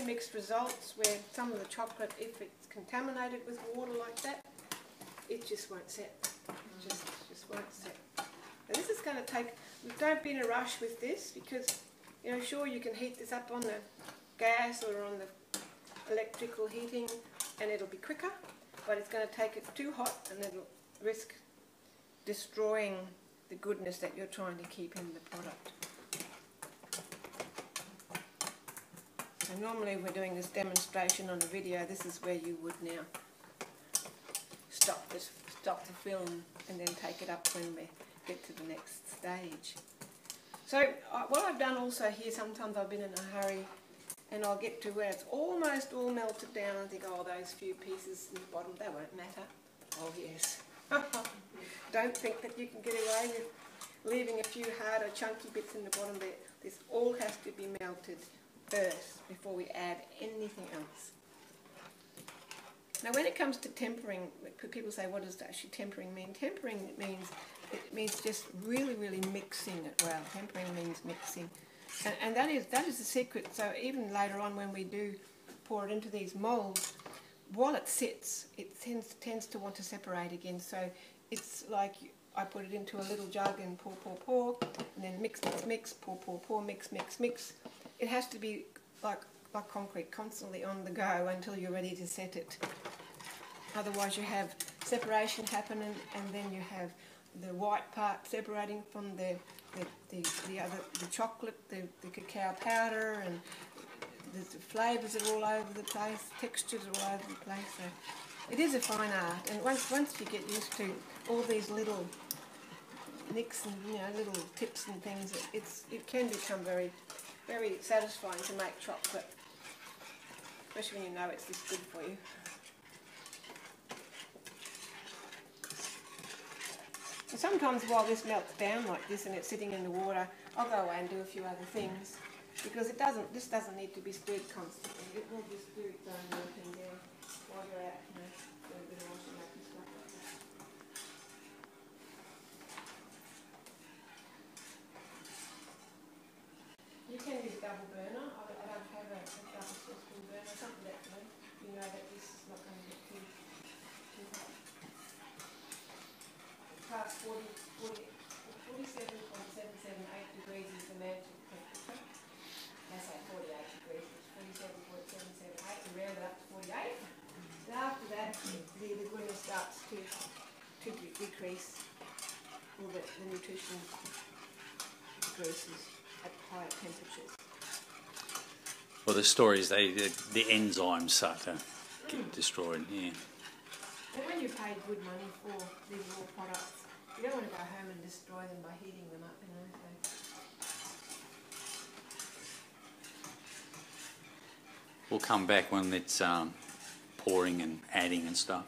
mixed results where some of the chocolate, if it's contaminated with water like that, it just won't set. It just won't set. Now this is going to take, don't be in a rush with this because, you know, sure you can heat this up on the gas or on the electrical heating and it'll be quicker, but it's going to take it too hot and it'll risk destroying the goodness that you're trying to keep in the product. So normally if we're doing this demonstration on a video, this is where you would now stop the film and then take it up when we get to the next stage. So what I've done also here, sometimes I've been in a hurry and I'll get to where it's almost all melted down and think, oh, those few pieces in the bottom, they won't matter. Oh yes. Don't think that you can get away with leaving a few hard or chunky bits in the bottom there. This all has to be melted first before we add anything else. Now when it comes to tempering, people say, what does actually tempering mean? Tempering means just really, really mixing it well. Tempering means mixing. And that is the secret. So even later on when we do pour it into these moulds, while it sits, it tends to want to separate again. So it's like I put it into a little jug and pour, and then mix, pour, mix. It has to be like concrete, constantly on the go until you're ready to set it. Otherwise you have separation happening, and then you have the white part separating from the chocolate, the cacao powder, and the flavours are all over the place, textures are all over the place. So it is a fine art, and once you get used to all these little nicks and little tips and things, it can become very, very satisfying to make chocolate, especially when you know it's this good for you. And sometimes while this melts down like this and it's sitting in the water, I'll go away and do a few other things, because this doesn't need to be stirred constantly. It will just do its own working there while you're out, doing a bit of washing up and stuff like that. You can use a double burner. I don't have a double saucepan burner, something that you know that this is not going to get too hot. Past 47.778 degrees is the magic temperature. I say 48 degrees, it's 47.778, and round it up to 48. And after that, the goodness starts to decrease, all the nutrition decreases at higher temperatures. Well, the story is the enzymes start to get destroyed, yeah. And when you pay good money for these raw products, you don't want to go home and destroy them by heating them up, So. We'll come back when it's pouring and adding and stuff.